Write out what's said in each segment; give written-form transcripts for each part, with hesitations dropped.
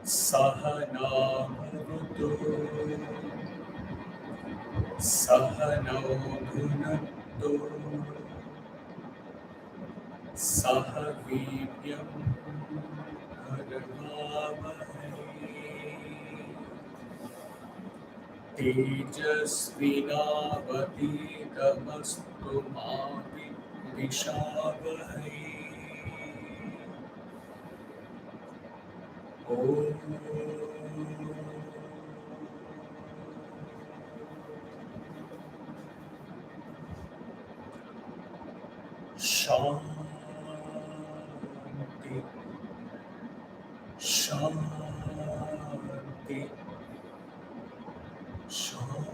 Sahana bhavatu, Sahano bhunaktu, Sahaviryam Karavavahai, Tejasvinavaditamastu ma Vishavahai. Om Shanti, Shanti, Shanti.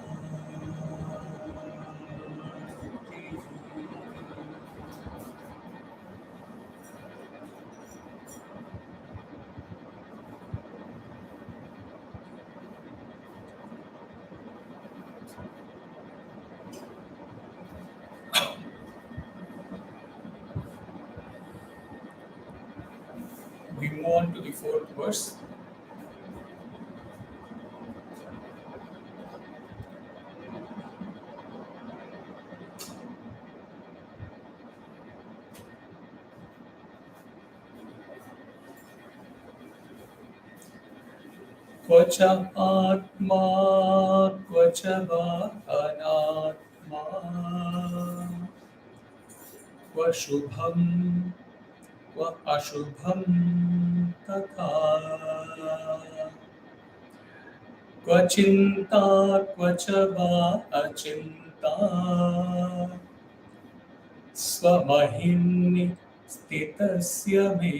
We move on to the fourth verse. Kvacha ātmā, kvacha vā'nātmā, kvāśubhaṃ, kvāśubhaṃ tathā, vā'cintā, kvacha vā'cintā, svamahimni sthitasya me.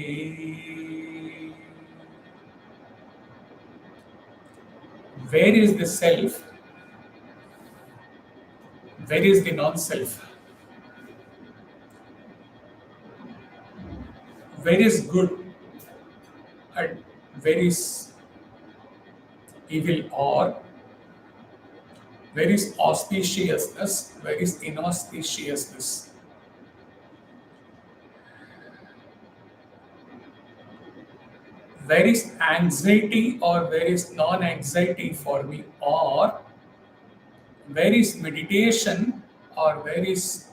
Where is the self? Where is the non-self? Where is good and where is evil, or where is auspiciousness, where is inauspiciousness? Where is anxiety or where is non-anxiety for me, or where is meditation or where is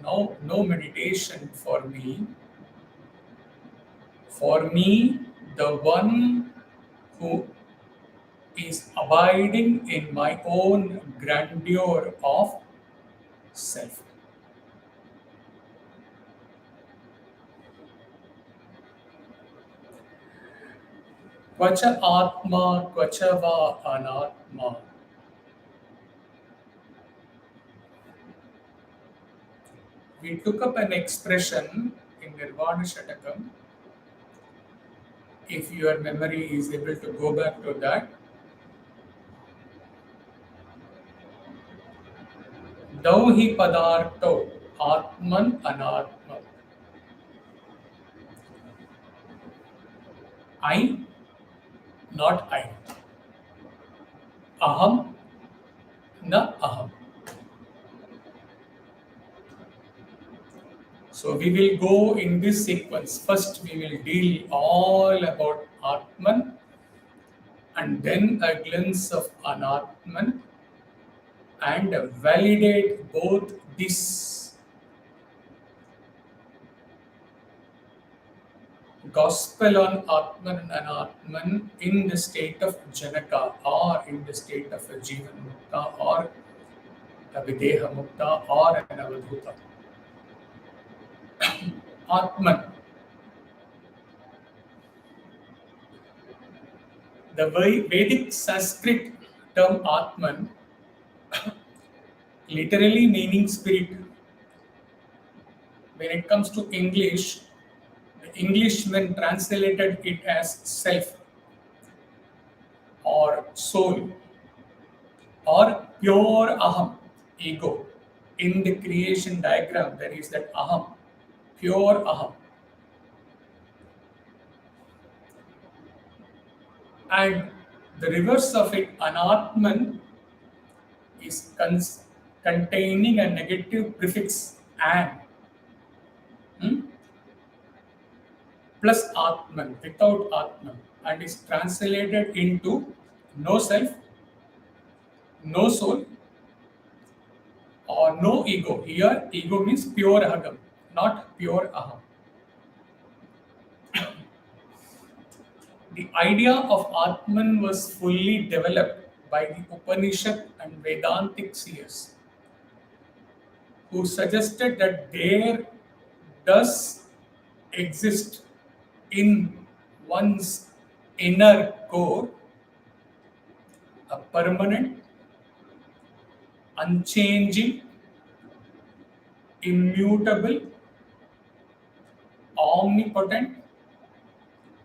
no meditation for me? For me, the one who is abiding in my own grandeur of self. Kvacha ātmā, kvacha vā'nātmā. We took up an expression in Nirvana Shatakam. If your memory is able to go back to that, Dau hi padartho atman anatma. I, not I. Aham, na aham. So we will go in this sequence. First we will deal all about Atman, and then a glimpse of Anatman, and validate both this gospel on Atman and Anatman in the state of Janaka, or in the state of a Jivan Mukta, or a Videha Mukta, or an Avadhuta. Atman. The Vedic Sanskrit term Atman literally meaning spirit. When it comes to English, the Englishman translated it as self, or soul, or pure aham, ego. In the creation diagram, there is that aham, pure aham. And the reverse of it, anatman, is containing a negative prefix an, plus Atman, without Atman, and is translated into no self, no soul, or no ego. Here, ego means pure aham, not pure aham. The idea of Atman was fully developed by the Upanishad and Vedantic seers, who suggested that there does exist in one's inner core a permanent, unchanging, immutable, omnipotent,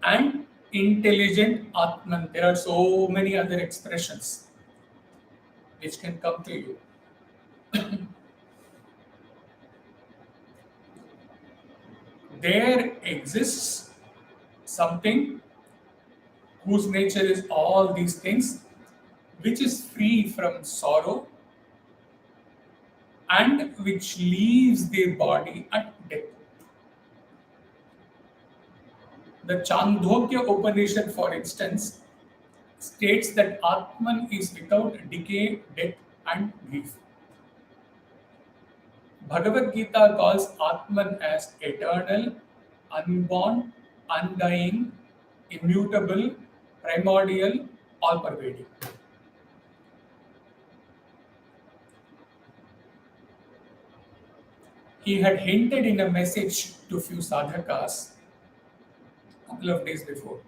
and intelligent Atman. There are so many other expressions which can come to you. There exists something whose nature is all these things, which is free from sorrow and which leaves their body at death. The Chandogya Upanishad, for instance, states that Atman is without decay, death, and grief. Bhagavad Gita calls Atman as eternal, unborn, undying, immutable, primordial, all-pervading. He had hinted in a message to few sadhakas a couple of days before.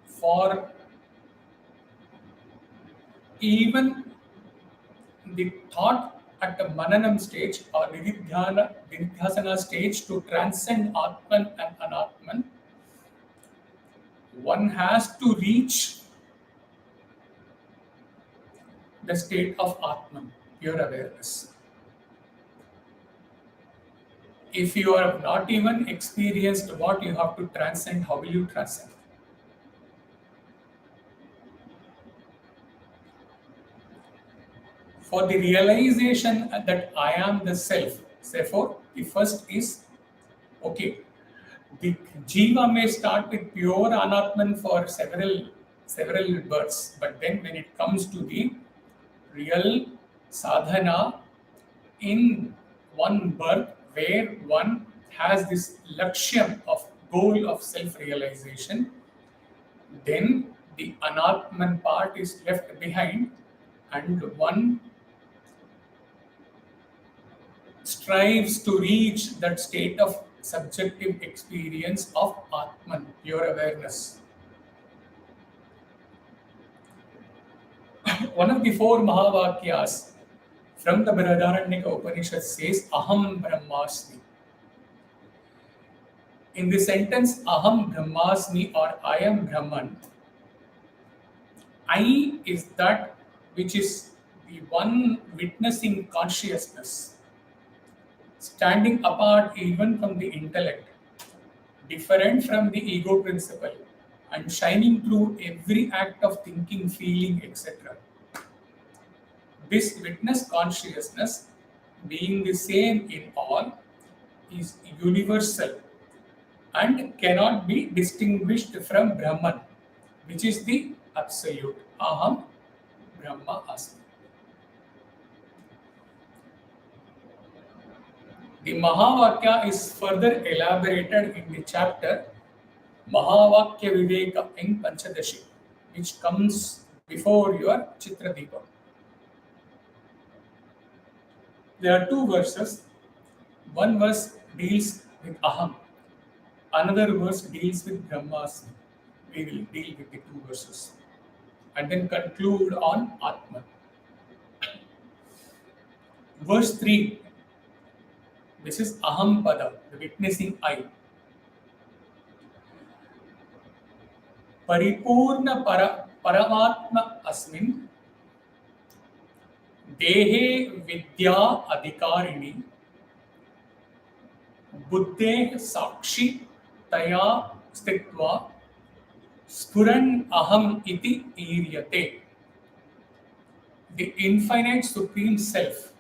For even the thought at the Mananam stage or Nididhyasana stage to transcend Atman and Anatman, one has to reach the state of Atman, pure awareness. If you have not even experienced what you have to transcend, how will you transcend? For the realization that I am the self, therefore, the first is, okay, the jiva may start with pure anatman for several births, but then when it comes to the real sadhana in one birth where one has this lakshyam of goal of self-realization, then the anatman part is left behind and one strives to reach that state of subjective experience of Atman, pure awareness. One of the four Mahavakyas from the Brihadaranyaka Upanishad says, Aham Brahmasmi. In the sentence, Aham Brahmasmi or I am Brahman, I is that which is the one witnessing consciousness, standing apart even from the intellect, different from the ego principle, and shining through every act of thinking, feeling, etc. This witness consciousness, being the same in all, is universal and cannot be distinguished from Brahman, which is the absolute. Aham Brahma Asmi. The Mahavakya is further elaborated in the chapter Mahavakya Viveka in Panchadashi, which comes before your Chitradipa. There are two verses. One verse deals with Aham, another verse deals with Brahmasmi. We will deal with the two verses and then conclude on Atman. Verse 3. This is Aham Pada, the witnessing I. Paripurna Paramatma Asmin Dehe Vidya Adhikarini Buddhe Sakshi Taya Stitva Spuran aham iti iryate. The infinite supreme self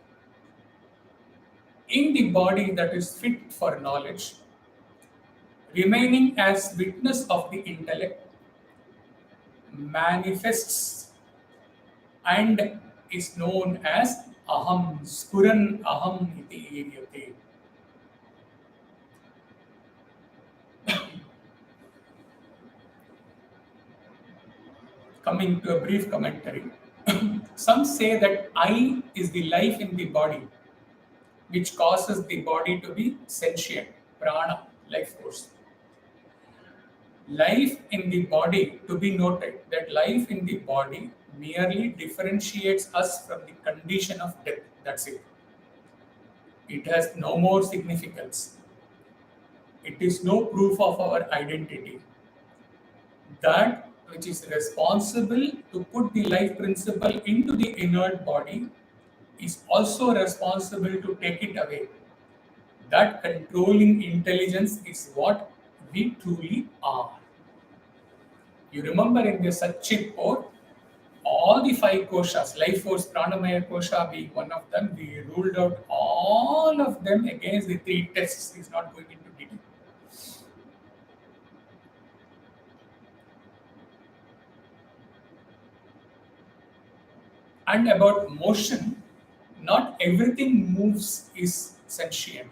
in the body that is fit for knowledge, remaining as witness of the intellect, manifests and is known as aham, spuran aham iti iryate. Coming to a brief commentary. Some say that I is the life in the body, which causes the body to be sentient, prana, life force. Life in the body, to be noted that life in the body merely differentiates us from the condition of death. That's it. It has no more significance. It is no proof of our identity. That which is responsible to put the life principle into the inert body is also responsible to take it away. That controlling intelligence is what we truly are. You remember in the Satchit Port, all the five koshas, life force, pranamaya kosha being one of them, we ruled out all of them against the three tests. He's not going into detail. And about motion, not everything moves is sentient.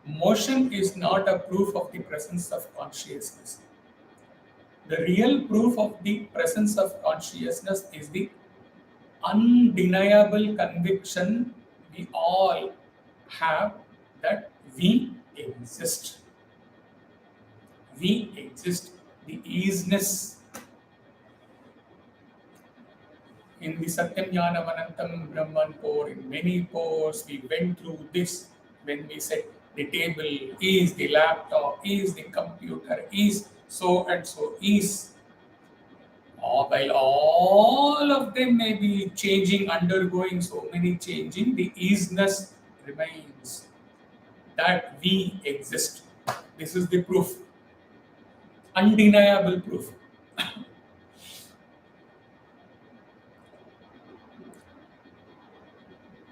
Motion is not a proof of the presence of consciousness. The real proof of the presence of consciousness is the undeniable conviction we all have that we exist. We exist. The easiness in the Satyam Jnana Anantam Brahman core, in many cores, we went through this when we said the table is the laptop, is the computer, is so and so, is. While all of them may be changing, undergoing so many changing, the easiness remains that we exist. This is the proof, undeniable proof.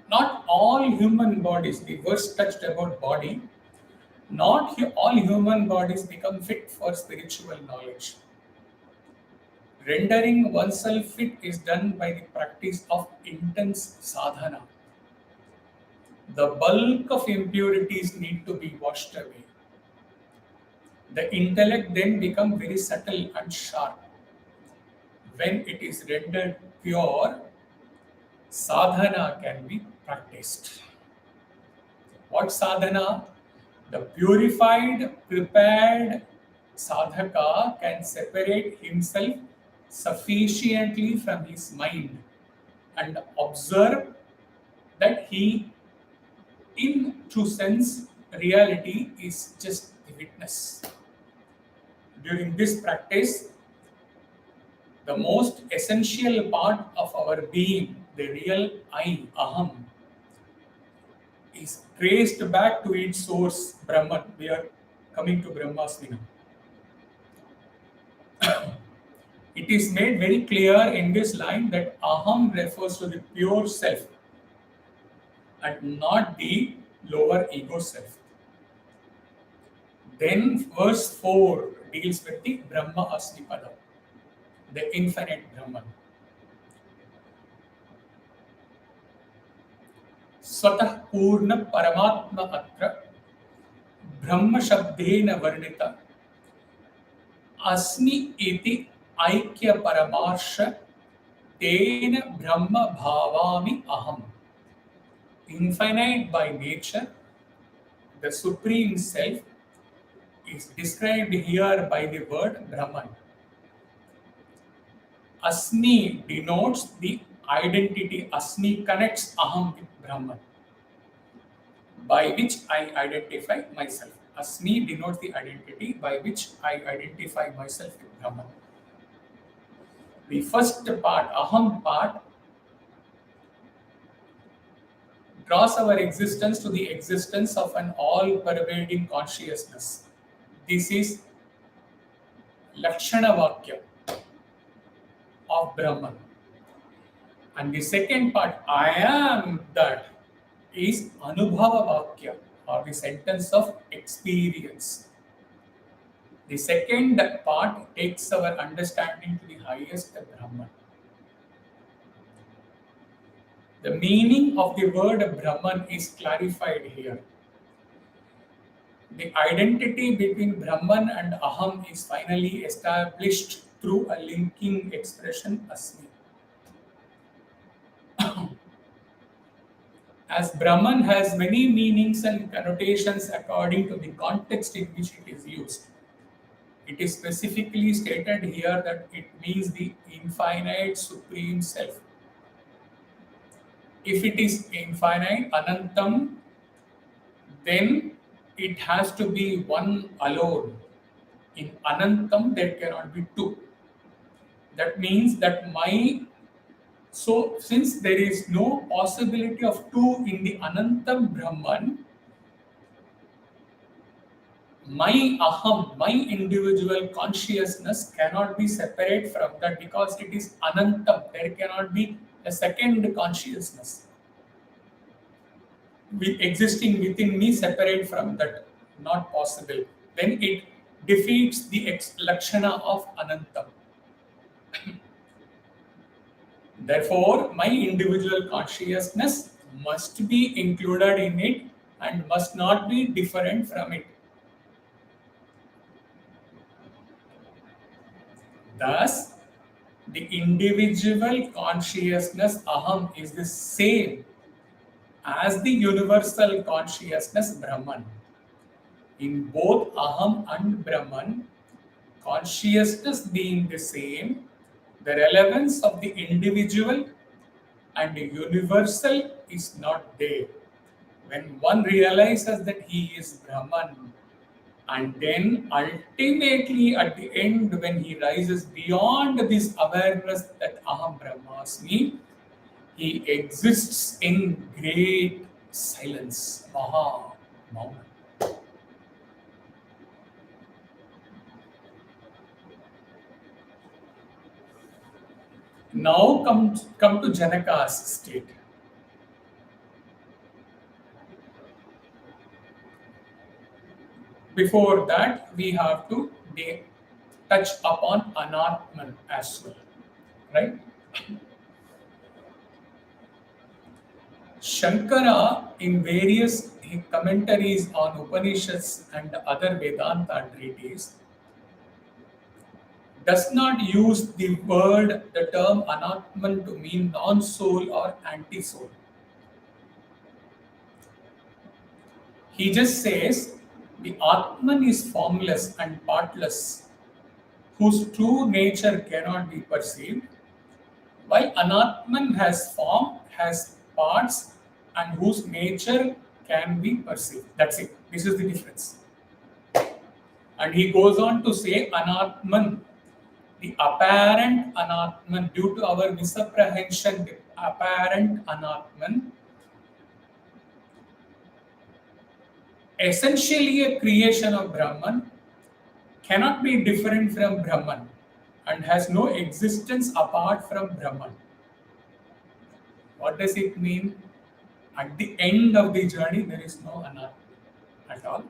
Not all human bodies, the verse touched about body, not all human bodies become fit for spiritual knowledge. Rendering oneself fit is done by the practice of intense sadhana. The bulk of impurities need to be washed away. The intellect then becomes very subtle and sharp. When it is rendered pure, sadhana can be practiced. What sadhana? The purified, prepared sadhaka can separate himself sufficiently from his mind and observe that he, in true sense, reality is just the witness. During this practice, the most essential part of our being, the real I, aham, is traced back to its source, Brahman. We are coming to Brahmasmi now. It is made very clear in this line that aham refers to the pure self and not the lower ego self. Then verse 4 deals with the Brahma Asmi Pada, the infinite Brahman. Swatah Purna Paramatma Atra Brahma Shabdena Varnita Asmi Iti Aikya Paramarsha Tena Brahma Bhavami Aham. Infinite by nature, the Supreme Self is described here by the word Brahman. Asmi denotes the identity. Asmi connects Aham with Brahman, by which I identify myself. Asmi denotes the identity by which I identify myself with Brahman. The first part, Aham part, draws our existence to the existence of an all-pervading consciousness. This is Lakshana Vakya of Brahman. And the second part, I am that, is Anubhava Vakya, or the sentence of experience. The second part takes our understanding to the highest Brahman. The meaning of the word Brahman is clarified here. The identity between Brahman and Aham is finally established through a linking expression Asmi. As Brahman has many meanings and connotations according to the context in which it is used, it is specifically stated here that it means the infinite supreme self. If it is infinite, Anantam, then it has to be one alone. In Anantam, there cannot be two. That means that since there is no possibility of two in the Anantam Brahman, my Aham, my individual consciousness cannot be separate from that because it is Anantam. There cannot be a second consciousness existing within me separate from that. Not possible. Then it defeats the Lakshana of Anantam. Therefore, my individual consciousness must be included in it and must not be different from it. Thus, the individual consciousness Aham is the same as the universal consciousness Brahman. In both Aham and Brahman, consciousness being the same, the relevance of the individual and the universal is not there. When one realizes that he is Brahman, and then ultimately at the end, when he rises beyond this awareness that Aham Brahmasmi, he exists in great silence, Maha Mauna. Now come to Janaka's state. Before that, we have to touch upon vā'nātmā as well, right? Shankara, in various commentaries on Upanishads and other Vedanta treatises, does not use the term vā'nātmā to mean non-soul or anti-soul. He just says the Atman is formless and partless, whose true nature cannot be perceived, while Anatman has form, has parts, and whose nature can be perceived. That's it. This is the difference. And he goes on to say Anatman, the apparent Anatman, due to our misapprehension, the apparent Anatman, essentially a creation of Brahman, cannot be different from Brahman and has no existence apart from Brahman. What does it mean? At the end of the journey, there is no Anatman at all.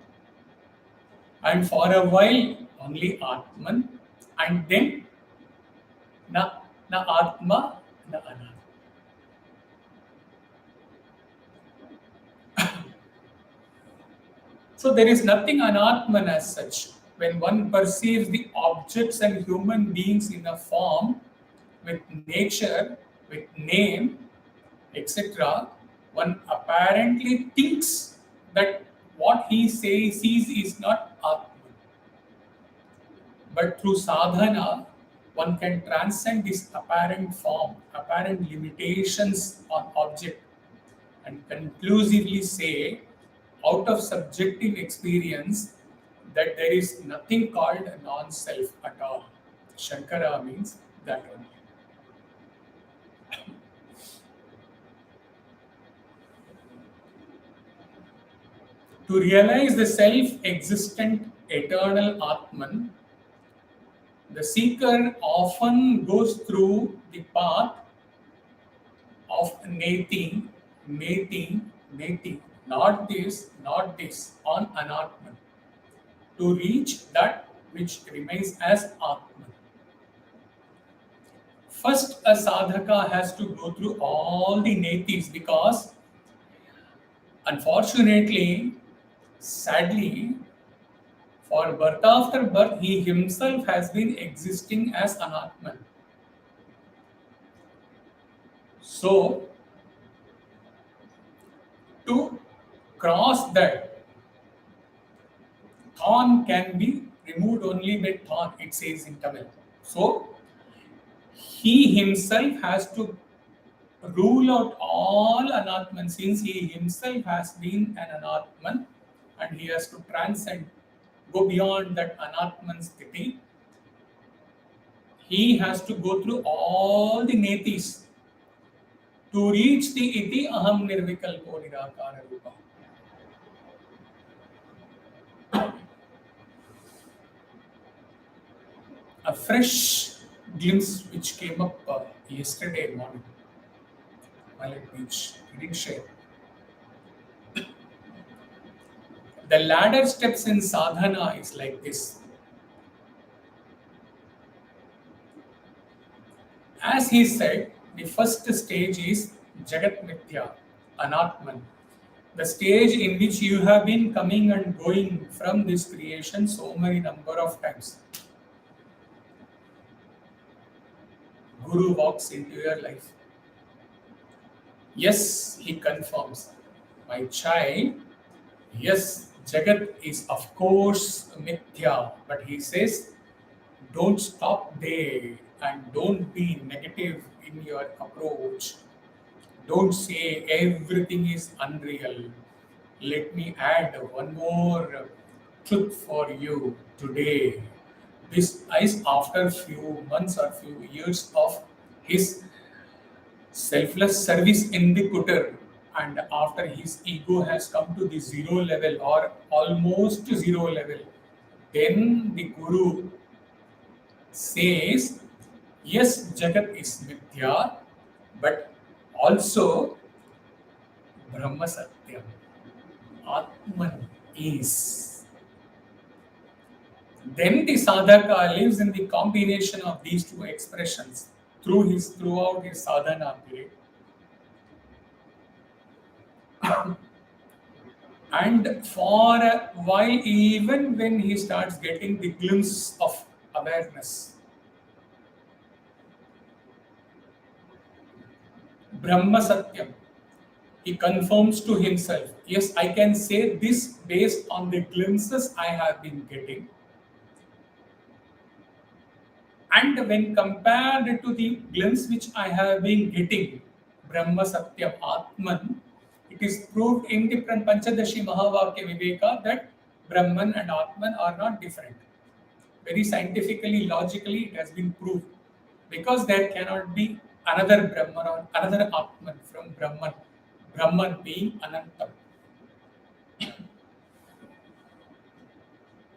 And for a while, only Atman, and then na Atma, na Anatma. So there is nothing Anatman as such. When one perceives the objects and human beings in a form, with nature, with name, etc., one apparently thinks that what he sees is not Atman. But through sadhana, one can transcend this apparent form, apparent limitations on object, and conclusively say, out of subjective experience, that there is nothing called a non-self at all. Shankara means that only. To realize the self-existent eternal Atman, one must first realize the self-existent non-self. This is the difference. When one realizes the self-existent non-self, then he can realize the self-existent eternal Atman. The seeker often goes through the path of nating, not this, on anatman, to reach that which remains as atman. First, a sadhaka has to go through all the netis because, unfortunately, sadly, for birth after birth, he himself has been existing as anatman. So, to cross that, thorn can be removed only by thorn, it says in Tamil. So, he himself has to rule out all anatman since he himself has been an anatman and he has to transcend, go beyond that anatman sthiti. He has to go through all the netis to reach the iti aham nirvikalpo nirakara rupa. A fresh glimpse which came up yesterday morning while at beach. He didn't share. The ladder steps in sadhana is like this. As he said, the first stage is Jagat Mithya, Anatman. The stage in which you have been coming and going from this creation so many number of times. Guru walks into your life. Yes, he confirms. My child, yes, Jagat is of course Mithya, but he says, don't stop there and don't be negative in your approach. Don't say everything is unreal. Let me add one more truth for you today. This is after few months or few years of his selfless service in the putter, and after his ego has come to the zero level or almost zero level, then the Guru says, yes, Jagat is Mithya, but also Brahma Satyam, Atman is. Then the sadhaka lives in the combination of these two expressions throughout his sadhana period. And for a while, even when he starts getting the glimpse of awareness, Brahma Satyam, he confirms to himself, yes, I can say this based on the glimpses I have been getting. And when compared to the glimpse which I have been getting, Brahma Satyam Atman, it is proved in the Panchadashi Mahavakya Viveka that Brahman and Atman are not different. Very scientifically, logically, it has been proved. Because there cannot be another Brahman or another Atman from Brahman. Brahman being Anantam.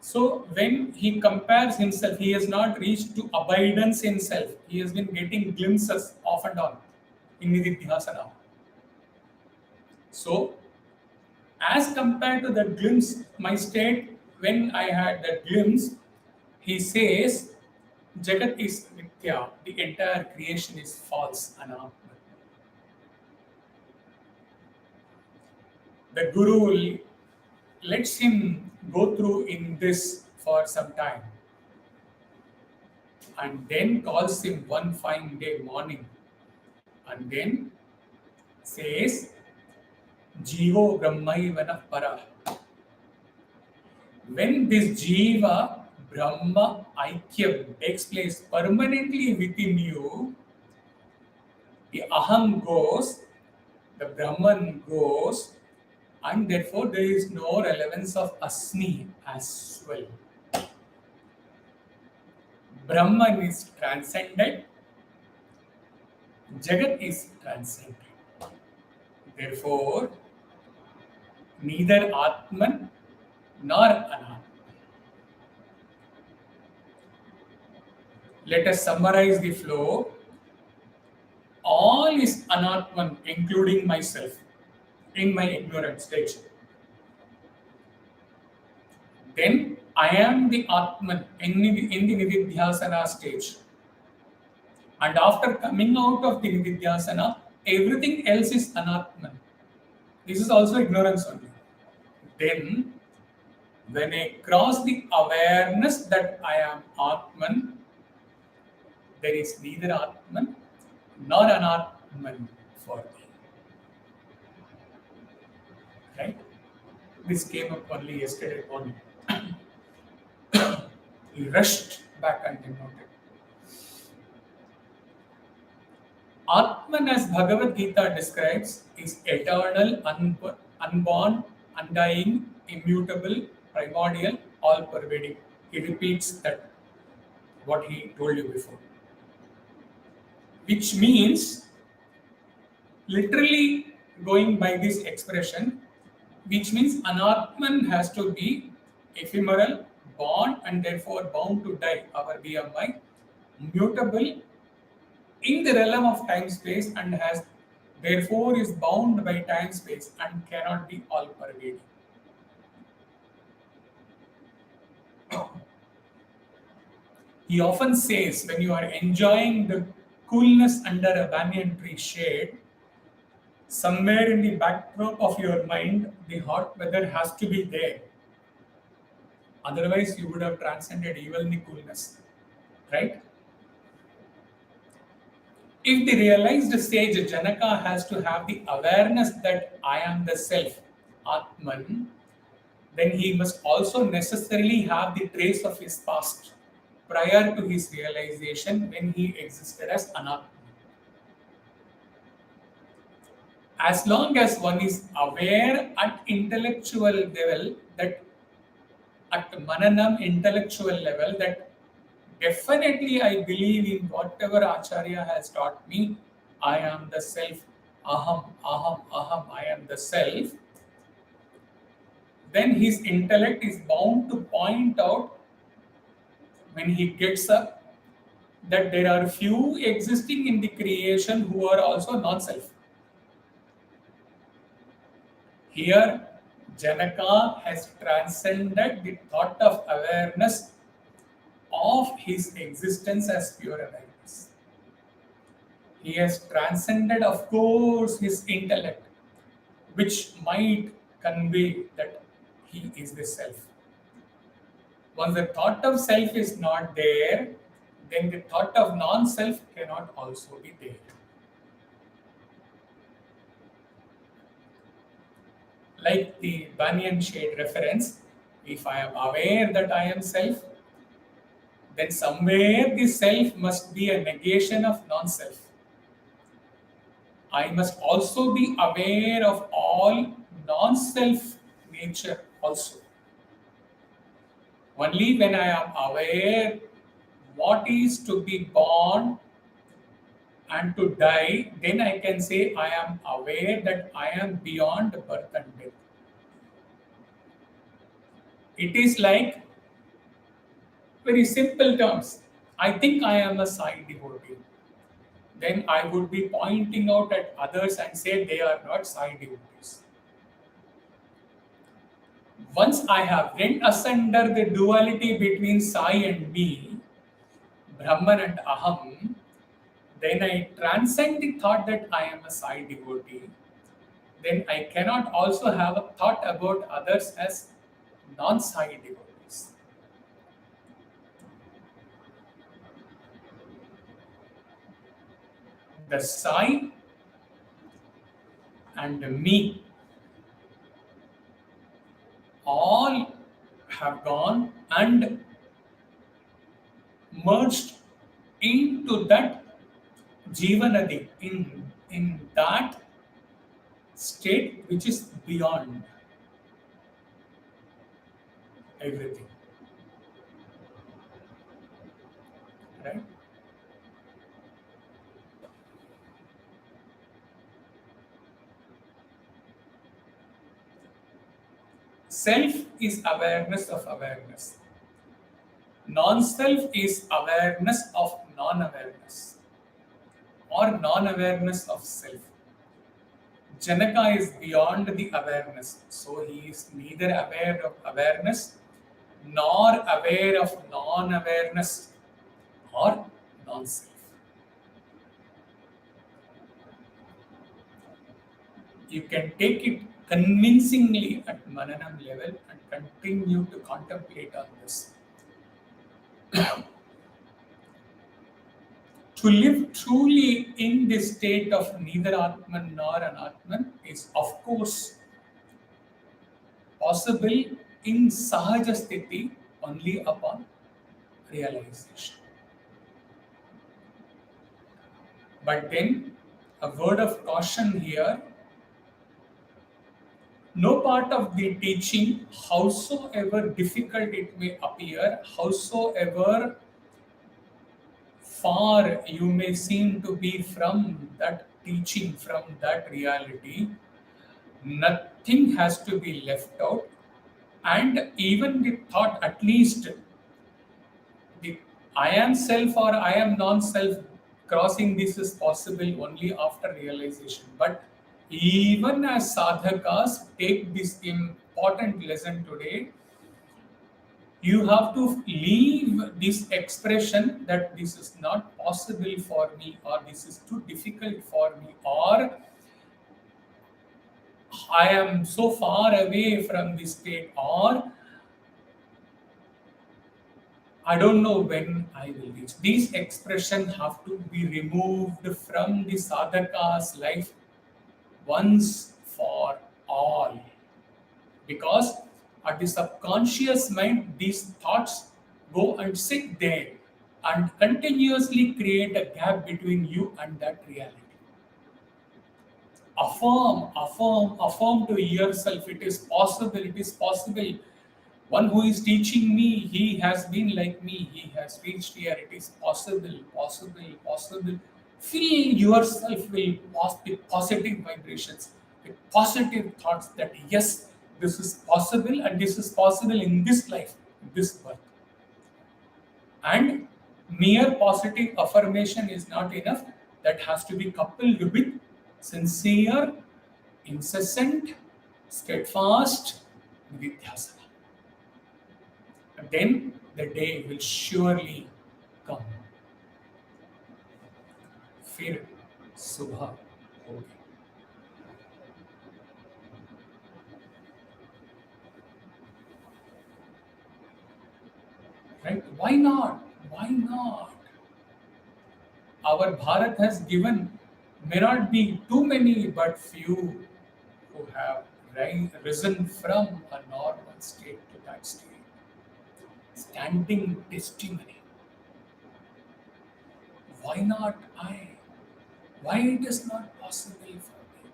So when he compares himself, he has not reached to abidance in self. He has been getting glimpses off and on in Nididhyasana. So as compared to the glimpse, my state when I had that glimpse, he says, Jagat is Mithya, the entire creation is false, Anatma. The Guru lets him go through in this for some time and then calls him one fine day morning and then says, Jivo Brahmaivana Para. When this Jiva Brahma Aikyam takes place permanently within you, the Aham goes, the Brahman goes, and therefore there is no relevance of Asmi as well. Brahman is transcended, Jagat is transcended. Therefore, neither Atman nor Anatman. Let us summarize the flow. All is anatman, including myself, in my ignorant stage. Then I am the Atman in the Nididhyasana stage. And after coming out of the Nididhyasana, everything else is anatman. This is also ignorance only. Then, when I cross the awareness that I am Atman, there is neither Atman nor Anatman for me. Right? This came up only yesterday morning. He rushed back and noted. Atman, as Bhagavad Gita describes, is eternal, unborn, undying, immutable, primordial, all-pervading. He repeats that, what he told you before. Which means, literally going by this expression, which means Anatman has to be ephemeral, born, and therefore bound to die, our BMI, mutable in the realm of time-space, and has therefore is bound by time-space and cannot be all-pervading. He often says, when you are enjoying the coolness under a banyan tree shade, somewhere in the backdrop of your mind, the hot weather has to be there. Otherwise, you would have transcended even the coolness, right? If the realized sage Janaka has to have the awareness that I am the self, Atman, then he must also necessarily have the trace of his past prior to his realization when he existed as Anatman. As long as one is aware at intellectual level, that at mananam intellectual level, that definitely I believe in whatever Acharya has taught me, I am the self, aham, aham, aham, I am the self, then his intellect is bound to point out when he gets up that there are few existing in the creation who are also non-self. Here, Janaka has transcended the thought of awareness of his existence as pure awareness. He has transcended, of course, his intellect, which might convey that he is the self. Once the thought of self is not there, then the thought of non-self cannot also be there. Like the banyan shade reference, if I am aware that I am self, then somewhere the self must be a negation of non-self. I must also be aware of all non-self nature also. Only when I am aware what is to be born and to die, then I can say I am aware that I am beyond birth and death. It is like, very simple terms, I think I am a Sai devotee. Then I would be pointing out at others and say they are not Sai devotees. Once I have rent asunder the duality between Sai and me, Brahman and Aham, then I transcend the thought that I am a Sai devotee. Then I cannot also have a thought about others as non-Sai devotees. The Sai and me all have gone and merged into that Jivanadi, in that state which is beyond everything. Right? Self is awareness of awareness. Non-self is awareness of non-awareness or non-awareness of self. Janaka is beyond the awareness, so he is neither aware of awareness nor aware of non-awareness or non-self. You can take it convincingly at Mananam level and continue to contemplate on this. To live truly in this state of neither Atman nor Anatman is, of course, possible in Sahaja Sthiti only upon realization. But then, a word of caution here, no part of the teaching, howsoever difficult it may appear, howsoever far you may seem to be from that teaching, from that reality, nothing has to be left out. And even the thought, at least the I am self or I am non-self, crossing this is possible only after realization. But even as sadhakas take this important lesson today, you have to leave this expression that this is not possible for me, or this is too difficult for me, or I am so far away from this state, or I don't know when I will reach. These expressions have to be removed from the sadhaka's life once for all. Because at the subconscious mind, these thoughts go and sit there and continuously create a gap between you and that reality. Affirm to yourself, it is possible, it is possible. One who is teaching me, he has been like me, he has reached here, it is possible, possible, possible. Fill yourself with positive vibrations, with positive thoughts that yes, this is possible and this is possible in this life, in this birth. And mere positive affirmation is not enough, that has to be coupled with sincere, incessant, steadfast vidhyasana. And then the day will surely come. फिर सुबह होगी. Right? Why not? Why not? Our Bharat has given, may not be too many, but few who have risen from a normal state to that state. Standing testimony. Why not I? Why it is not possible for me?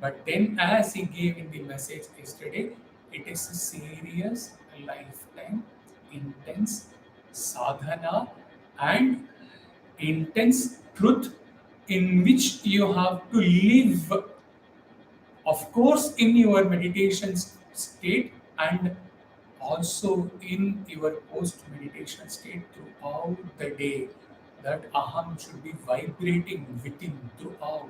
But then, as he gave in the message yesterday, it is a serious lifetime, intense sadhana and intense truth in which you have to live, of course, in your meditation state and also in your post-meditation state throughout the day. That aham should be vibrating within throughout.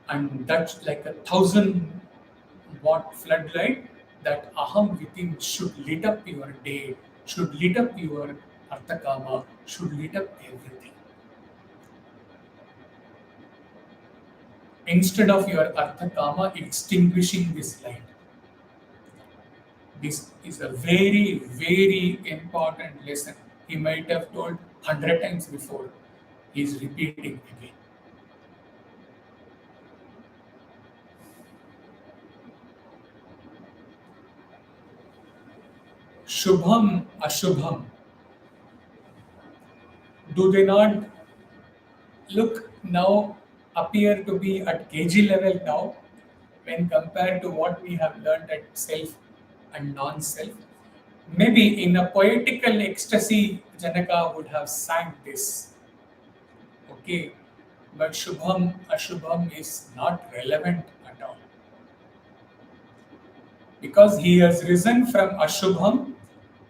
And that's like a 1,000-watt floodlight. That aham within should lit up your day, should lit up your arthakama, should lit up everything. Instead of your arthakama extinguishing this light. This is a very, very important lesson. He might have told 100 times before. He is repeating again. Śubhaṃ, Ashubhaṃ. Do they not look now, appear to be at kg level now, when compared to what we have learned at self and non-self? Maybe in a poetical ecstasy, Janaka would have sang this. Okay, but Śubhaṃ, Ashubhaṃ is not relevant at all. Because he has risen from Ashubhaṃ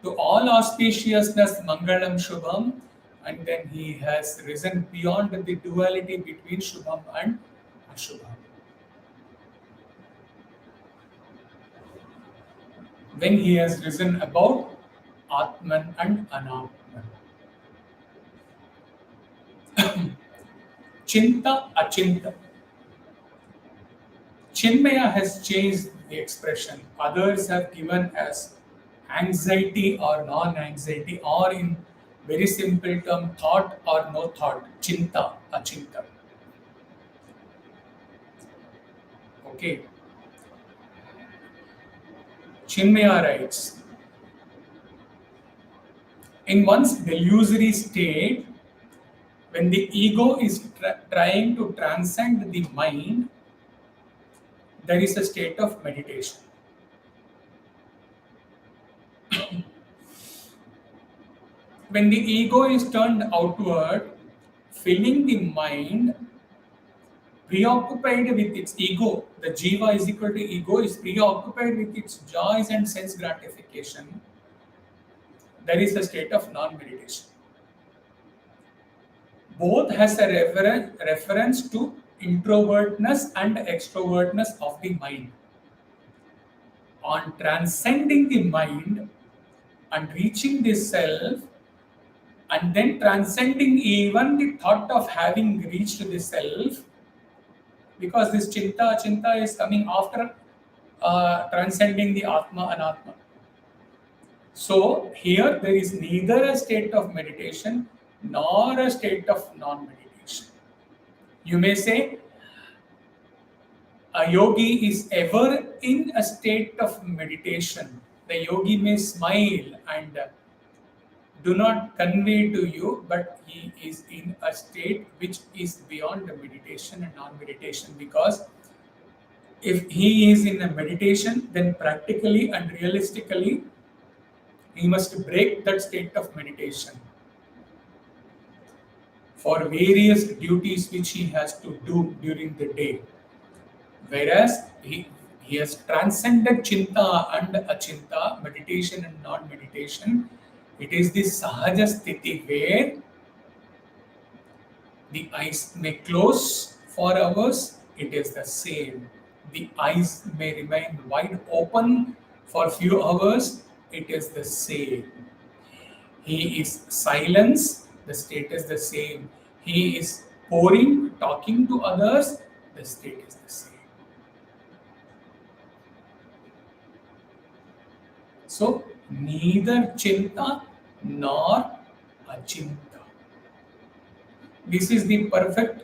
to all auspiciousness, Mangalam Shubham, and then he has risen beyond the duality between Shubham and Ashubham. When he has risen above Atman and Anatman. Chinta, Achinta. Chinmaya has changed the expression. Others have given as anxiety or non-anxiety, or in very simple term, thought or no thought. Chinta, Achinta. Okay. Chinmaya writes, in one's delusory state, when the ego is trying to transcend the mind, there is a state of meditation. When the ego is turned outward, filling the mind, preoccupied with its ego, the jiva is equal to ego, is preoccupied with its joys and sense gratification, there is a state of non-meditation. Both has a reference to introvertness and extrovertness of the mind. On transcending the mind and reaching the self, and then transcending even the thought of having reached the self, because this chinta is coming after transcending the atma, anatma. So here there is neither a state of meditation nor a state of non-meditation. You may say a yogi is ever in a state of meditation. The yogi may smile and do not convey to you, but he is in a state which is beyond the meditation and non-meditation, because if he is in a meditation, then practically and realistically he must break that state of meditation for various duties which he has to do during the day. Whereas he has transcended chinta and achinta, meditation and non-meditation. It is the sahaja sthiti where the eyes may close for hours, it is the same. The eyes may remain wide open for few hours, it is the same. He is silence, the state is the same. He is pouring, talking to others, the state is the same. So, neither chinta nor achinta. This is the perfect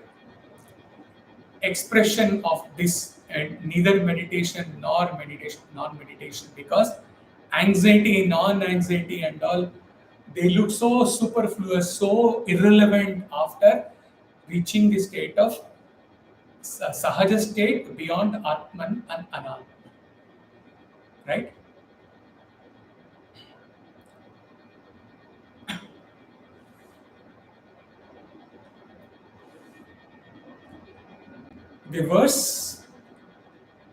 expression of this, and neither meditation nor meditation, non-meditation, because anxiety, non-anxiety and all, they look so superfluous, so irrelevant after reaching the state of sahaja state beyond Atman and Anatman. Right? The verse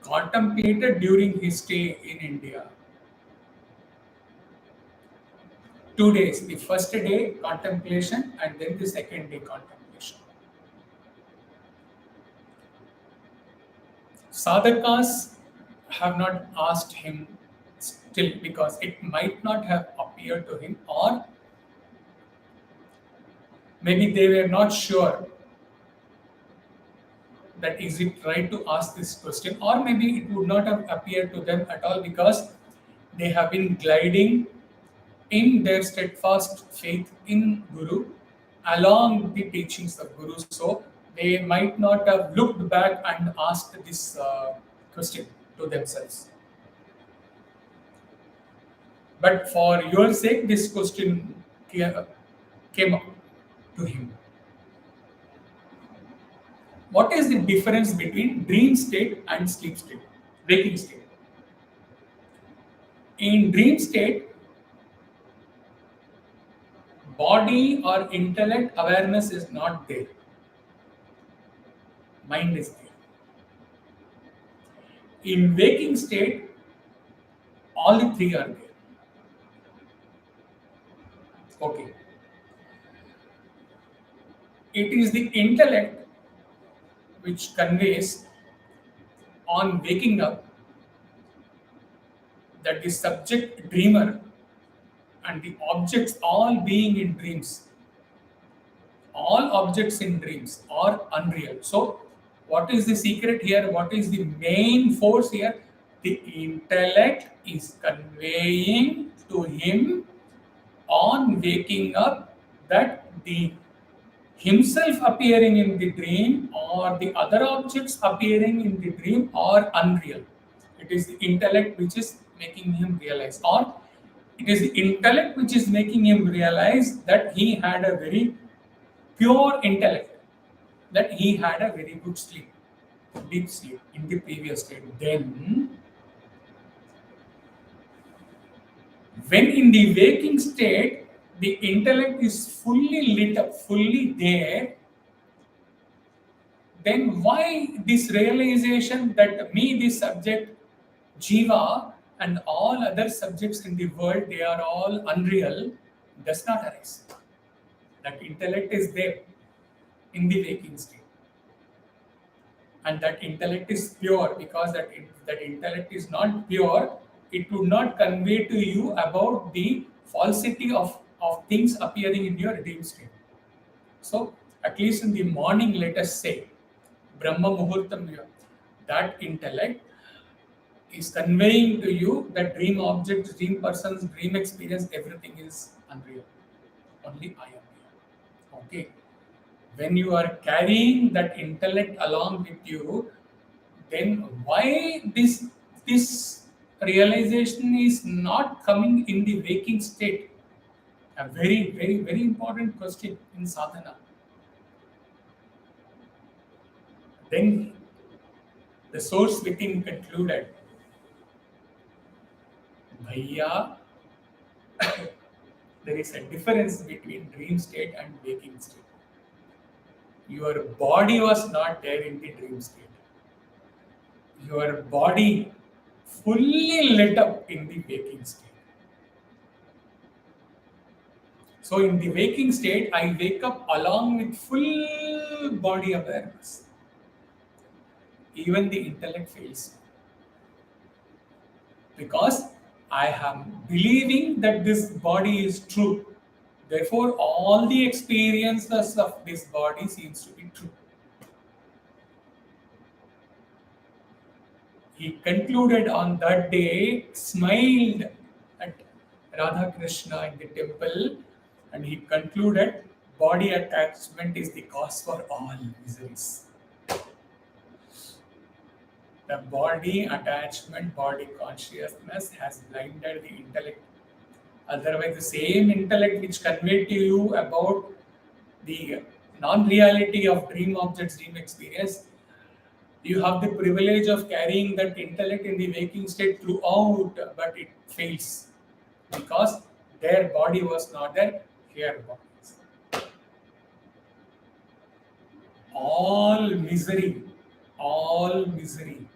contemplated during his stay in India. 2 days. The first day contemplation and then the second day contemplation. Sadhakas have not asked him still, because it might not have appeared to him, or maybe they were not sure that is it right to ask this question, or maybe it would not have appeared to them at all, because they have been gliding in their steadfast faith in Guru along the teachings of Guru. So they might not have looked back and asked this question to themselves. But for your sake, this question came up to him. What is the difference between dream state and sleep state, waking state? In dream state, body or intellect awareness is not there. Mind is there. In waking state, all the three are there. Okay. It is the intellect which conveys on waking up that the subject dreamer and the objects all being in dreams, all objects in dreams are unreal. So, what is the secret here? What is the main force here? The intellect is conveying to him on waking up that the himself appearing in the dream or the other objects appearing in the dream are unreal. It is the intellect which is making him realize, or it is the intellect which is making him realize that he had a very pure intellect, that he had a very good sleep, deep sleep in the previous state. Then, when in the waking state, the intellect is fully lit up, fully there, then why this realization that me, the subject, Jiva, and all other subjects in the world, they are all unreal, does not arise? That intellect is there in the waking state. And that intellect is pure, because that intellect is not pure, it would not convey to you about the falsity of things appearing in your dream state. So, at least in the morning, let us say, Brahma Muhurtam, that intellect is conveying to you that dream objects, dream persons, dream experience, everything is unreal. Only I am real. Okay. When you are carrying that intellect along with you, then why this realization is not coming in the waking state? A very, very, very important question in sadhana. Then the source within concluded, Bhaiya, there is a difference between dream state and waking state. Your body was not there in the dream state. Your body fully lit up in the waking state. So in the waking state, I wake up along with full body awareness. Even the intellect fails. Because I am believing that this body is true. Therefore, all the experiences of this body seems to be true. He concluded on that day, smiled at Radha Krishna in the temple, and he concluded, body attachment is the cause for all miseries. The body attachment, body consciousness has blinded the intellect. Otherwise, the same intellect which conveyed to you about the non-reality of dream objects, dream experience, you have the privilege of carrying that intellect in the waking state throughout, but it fails because their body was not there, here bodies. All misery, all misery,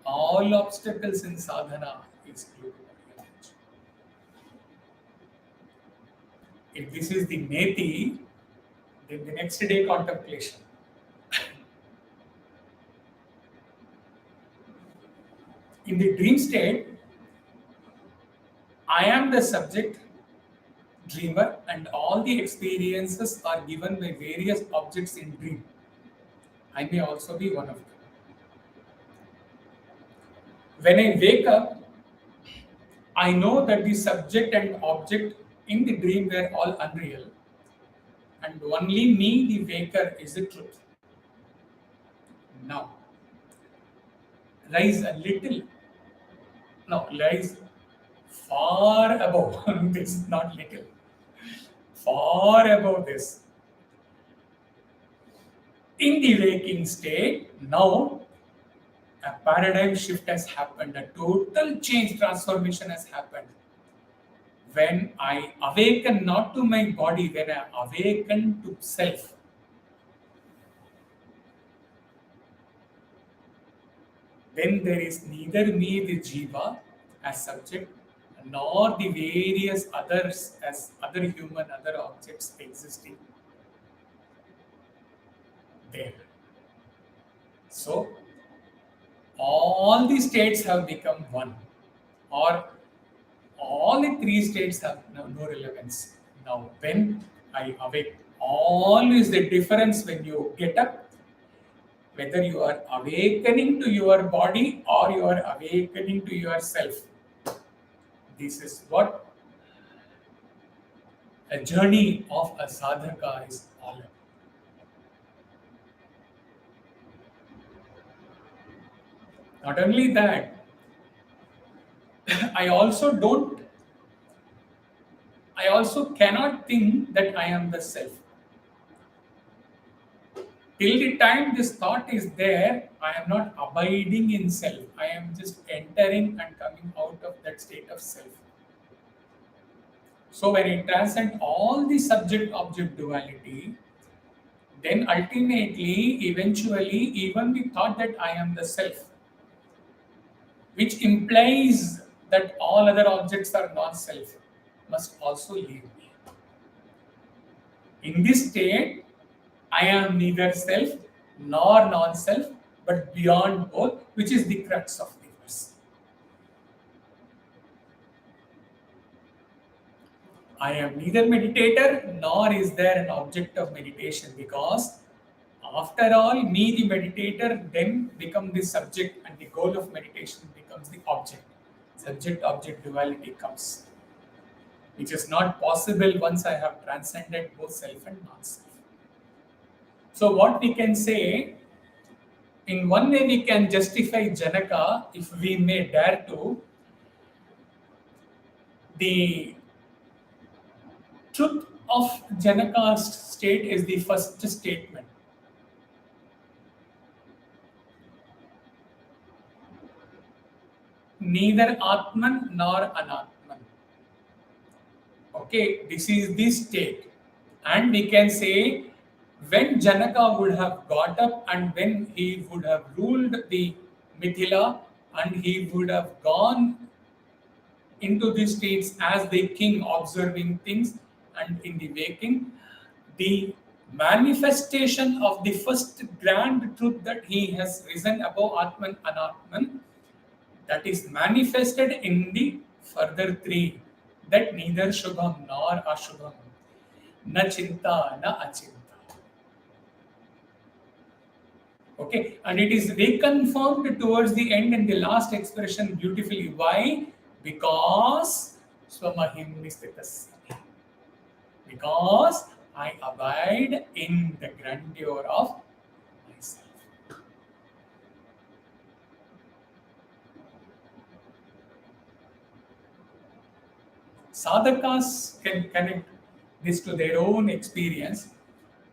all obstacles in sadhana is due to body attachment. If this is the neti, then the next day contemplation. In the dream state, I am the subject, dreamer, and all the experiences are given by various objects in dream. I may also be one of them. When I wake up, I know that the subject and object in the dream were all unreal, and only me, the waker, is the truth. Now, rise a little, no, rise far above this, not little, far above this. In the waking state, now a paradigm shift has happened, a total change, transformation has happened. When I awaken not to my body, when I awaken to self, then there is neither me, the jiva, as subject, nor the various others as other human, other objects existing there. So, all the states have become one, or all the three states have no relevance. Now, when I awake, all is the difference when you get up, whether you are awakening to your body or you are awakening to yourself. This is what a journey of a sadhaka is all about. Not only that, I also cannot think that I am the self. Till the time this thought is there, I am not abiding in self. I am just entering and coming out of that state of self. So when it transcends all the subject-object duality, then ultimately, eventually, even the thought that I am the self, which implies that all other objects are non-self, must also leave me. In this state, I am neither self nor non-self, but beyond both, which is the crux of the verse. I am neither meditator nor is there an object of meditation, because after all, me the meditator then become the subject and the goal of meditation becomes the object. Subject-object duality comes, which is not possible once I have transcended both self and non-self. So what we can say, in one way we can justify Janaka, if we may dare to, the truth of Janaka's state is the first statement. Neither Atman nor Anatman. Okay, this is the state. And we can say, when Janaka would have got up and when he would have ruled the Mithila and he would have gone into the streets as the king observing things and in the waking, the manifestation of the first grand truth that he has risen above Atman Anatman, that is manifested in the further three, that neither śubhaṃ nor aśubhaṃ, na chinta na achinta. Okay, and it is reconfirmed towards the end in the last expression beautifully. Why? Because svamahimni sthitasya. Because I abide in the grandeur of myself. Sadhakas can connect this to their own experience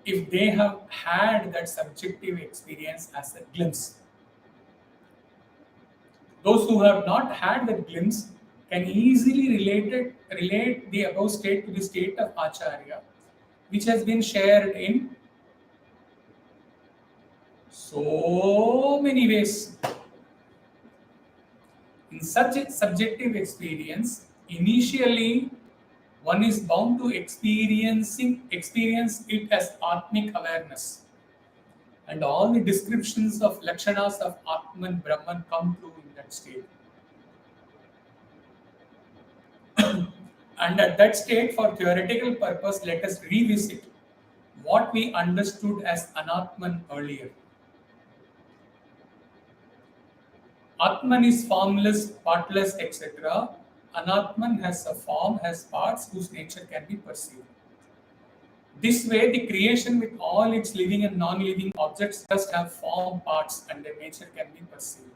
if they have had that subjective experience as a glimpse. Those who have not had that glimpse can easily relate the above state to the state of Acharya, which has been shared in so many ways. In such a subjective experience, initially one is bound to experience it as Atmic awareness. And all the descriptions of Lakshanas of Atman, Brahman come true in that state. And at that state, for theoretical purpose, let us revisit what we understood as Anatman earlier. Atman is formless, partless, etc. Anatman has a form, has parts whose nature can be perceived. This way, the creation with all its living and non-living objects just have form, parts, and their nature can be perceived.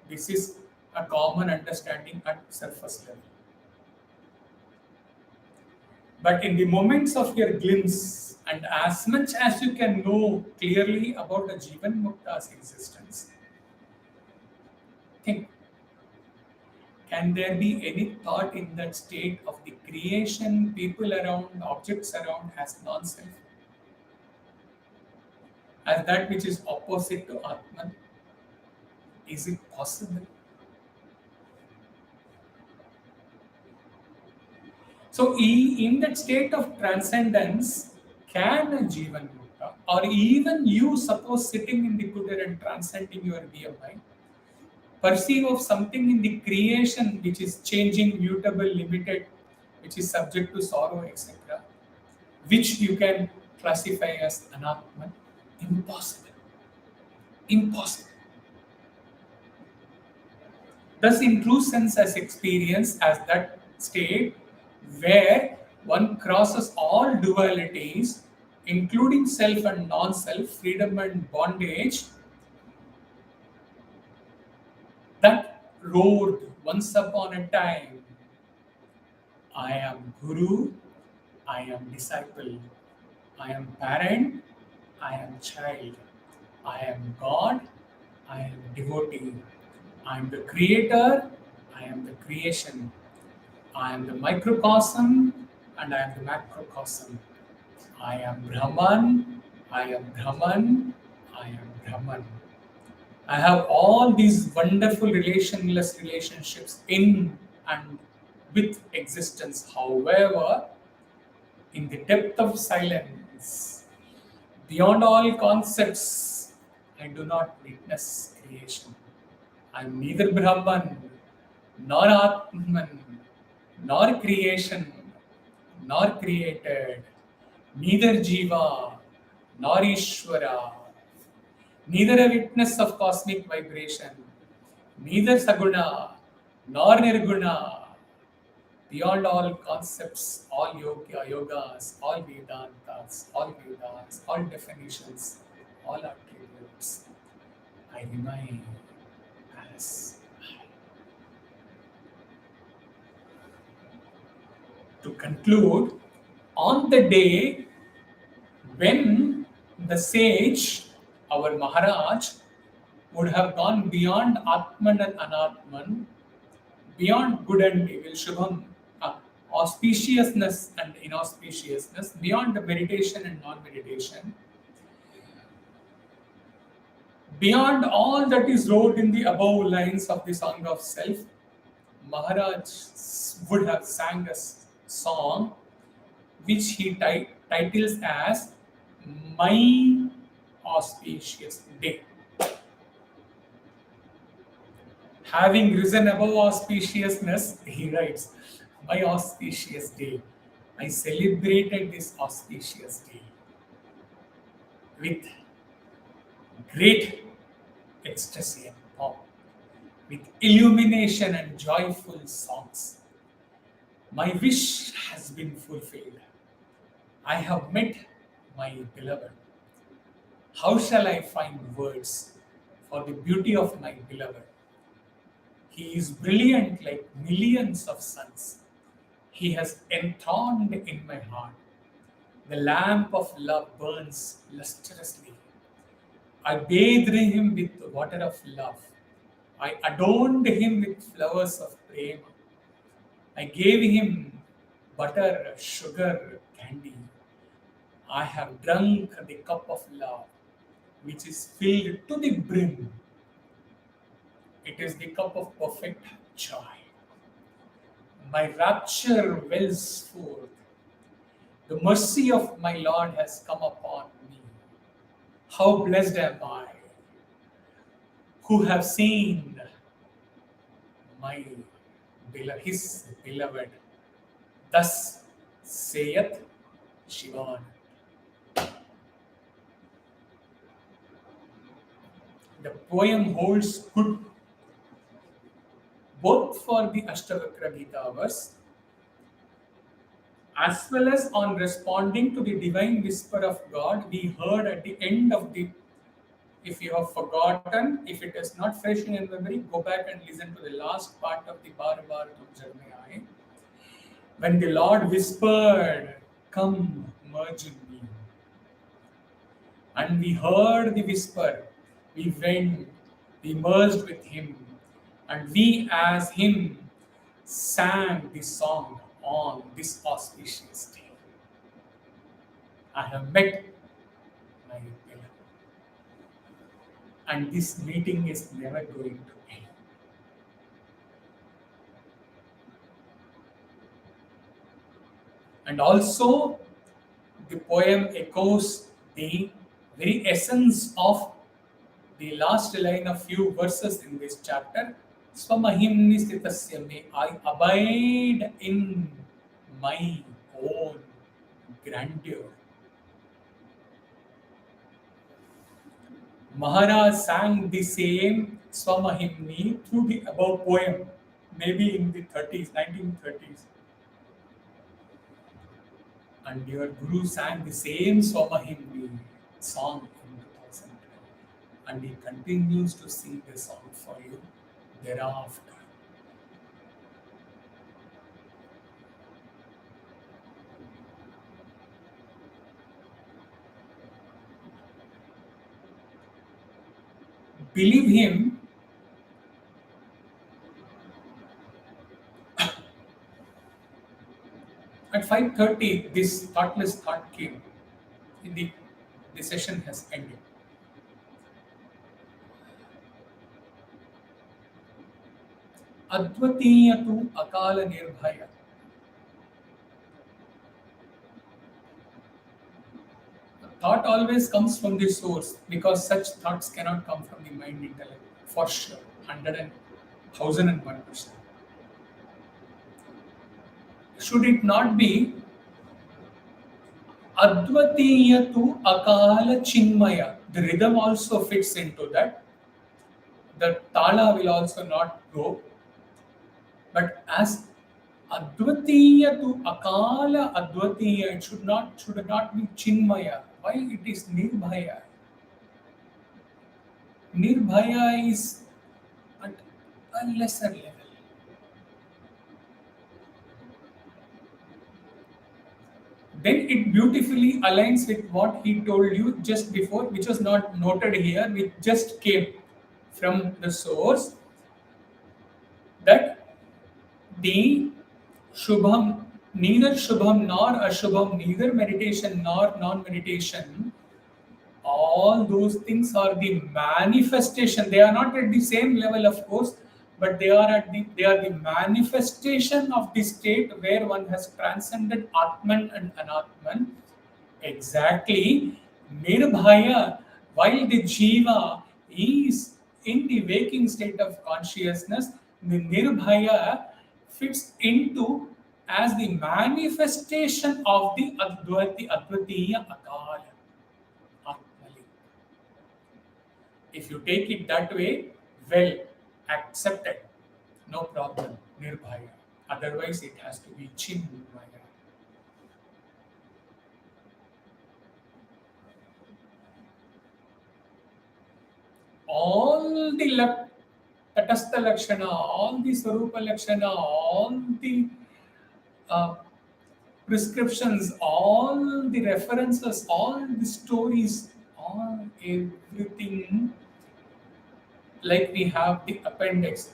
This is a common understanding at surface level. But in the moments of your glimpse, and as much as you can know clearly about the Jivan Mukta's existence, think, can there be any thought in that state of the creation, people around, objects around as non-self? As that which is opposite to Atman? Is it possible? So, in that state of transcendence, can a Jivan Mukta, or even you, suppose sitting in the Kutir and transcending your BMI, perceive of something in the creation which is changing, mutable, limited, which is subject to sorrow, etc., which you can classify as anatman? Impossible. Impossible. Thus, in true sense, as experience, as that state where one crosses all dualities, including self and non self, freedom and bondage, that roared once upon a time, I am Guru, I am disciple, I am parent, I am child, I am God, I am devotee, I am the creator, I am the creation, I am the microcosm and I am the macrocosm. I am Brahman, I am Brahman, I am Brahman. I have all these wonderful relationless relationships in and with existence. However, in the depth of silence, beyond all concepts, I do not witness creation. I am neither Brahman, nor Atman, nor creation, nor created, neither Jiva, nor Ishvara, neither a witness of cosmic vibration, neither Saguna, nor Nirguna, beyond all concepts, all yogas, all Vedas, all definitions, all attributes, I remain as I. To conclude, on the day when the sage, our Maharaj, would have gone beyond Atman and Anatman, beyond good and evil, Shubham, auspiciousness and inauspiciousness, beyond the meditation and non-meditation, beyond all that is wrote in the above lines of the Song of Self, Maharaj would have sang a song which he titles as My Auspicious Day. Having risen above auspiciousness, he writes, My auspicious day. I celebrated this auspicious day with great ecstasy and pomp, with illumination and joyful songs. My wish has been fulfilled. I have met my beloved. How shall I find words for the beauty of my beloved? He is brilliant like millions of suns. He has enthroned in my heart. The lamp of love burns lustrously. I bathed him with the water of love. I adorned him with flowers of prema. I gave him butter, sugar, candy. I have drunk the cup of love, which is filled to the brim. It is the cup of perfect joy. My rapture wells forth. The mercy of my Lord has come upon me. How blessed am I, who have seen my his beloved. Thus saith Shivan. The poem holds good both for the Ashtavakra Gita verse as well as on responding to the divine whisper of God we heard at the end of the. If you have forgotten, if it is not fresh in your memory, go back and listen to the last part of the Bar Bar Tum Jarme. When the Lord whispered, Come, merge in me. And we heard the whisper, we went, we merged with Him, and we as Him sang the song on this auspicious day. I have met my beloved. And this meeting is never going to end. And also, the poem echoes the very essence of the last line of few verses in this chapter. Svamahimni sthitasya, may I abide in my own grandeur. Maharaj sang the same svamahimni through the above poem, maybe in the 1930s. And your Guru sang the same svamahimni song in 2012. And he continues to sing the song for you thereafter. Believe him, at 5:30 this thoughtless thought came. The session has ended. Advatiya tu akala nirbhaya. Thought always comes from the source, because such thoughts cannot come from the mind intellect, for sure, 1,001%. Should it not be Advatiya tu akala chinmaya? The rhythm also fits into that. The tala will also not go. But as Advatiya tu akala advatiya, it should not be chinmaya. Why it is nirbhaya? Nirbhaya is at a lesser level. Then it beautifully aligns with what he told you just before, which was not noted here, which just came from the source, that the śubhaṃ, neither śubhaṃ nor aśubhaṃ, neither meditation nor non-meditation, all those things are the manifestation. They are not at the same level, of course, but they are the manifestation of the state where one has transcended Atman and Anatman. Exactly, nirbhaya, while the jiva is in the waking state of consciousness, the nirbhaya fits into as the manifestation of the advatiya akala. If you take it that way, well, accepted, no problem, nirbhaya. Otherwise, it has to be chinmaya. All the tathā lakshana, all the swarupa lakshana, all the prescriptions, all the references, all the stories, all everything, like we have the appendix,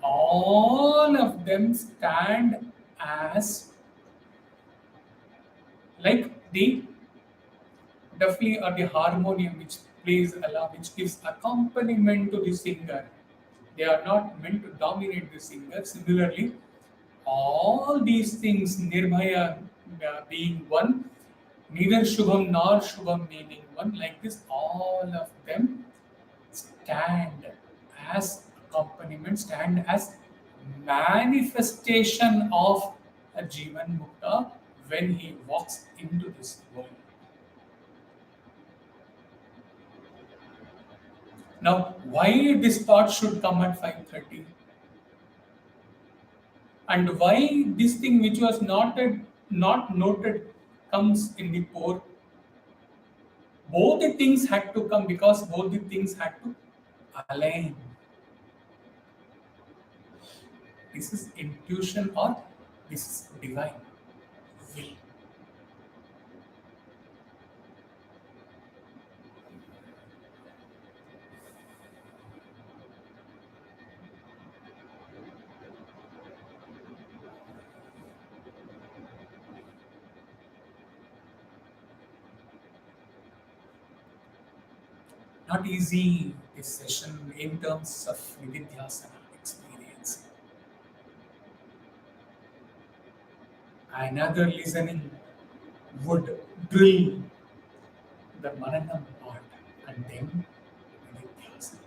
all of them stand as like the duffy or the harmonium which plays which gives accompaniment to the singer. They are not meant to dominate the singer. Similarly, all these things, nirbhaya being one, neither śubhaṃ nor śubhaṃ meaning one, like this, all of them stand as accompaniment, stand as manifestation of a Jivan Mukta when he walks into this world. Now, why this thought should come at 5:30? And why this thing which was not noted comes in the pore? Both the things had to come because both the things had to align. This is intuition or this is divine will. Not easy this session in terms of Nididhyasana experience. Another listening would drill the Maranam part and then Nididhyasana.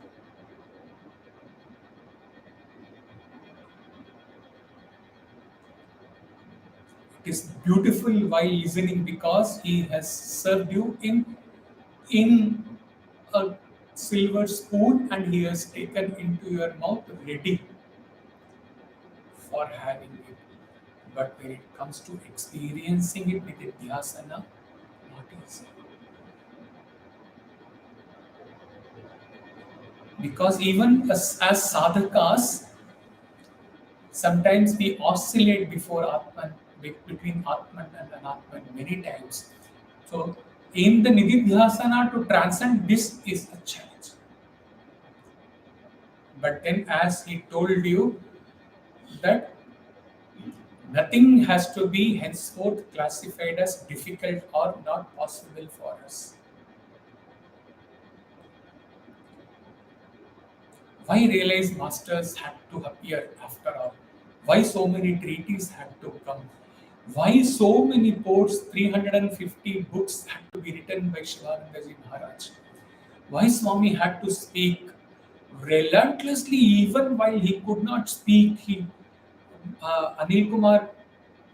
It is beautiful while listening because he has served you in a silver spoon and he has taken into your mouth ready for having it. But when it comes to experiencing it with Nididhyasana, not easy. Because even as sadhakas, sometimes we oscillate before Atman, between Atman and Anatman many times. So, in the Nididhyasana to transcend this is a challenge. But then, as he told you, that nothing has to be henceforth classified as difficult or not possible for us. Why realized masters had to appear after all? Why so many treaties had to come? Why so many poets, 350 books had to be written by Shivanandaji Maharaj? Why Swami had to speak relentlessly even while he could not speak? Anil Kumar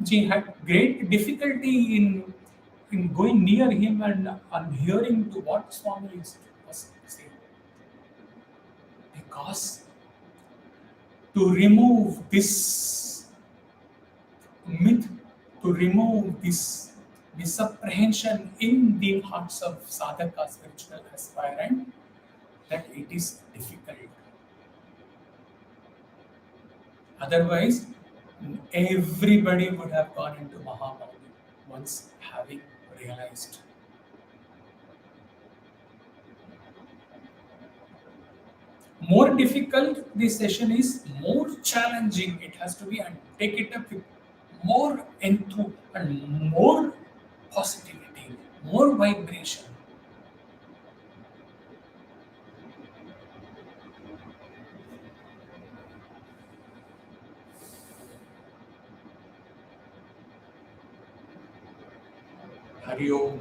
ji had great difficulty in going near him and hearing to what Swami was saying. Because to remove this myth, to remove this misapprehension in the hearts of sadhaka, spiritual aspirant, that it is difficult. Otherwise, everybody would have gone into Mahamauli once having realized. More difficult the session is, more challenging it has to be, and take it up with more enthusiasm and more positivity, more vibration. Hari Om.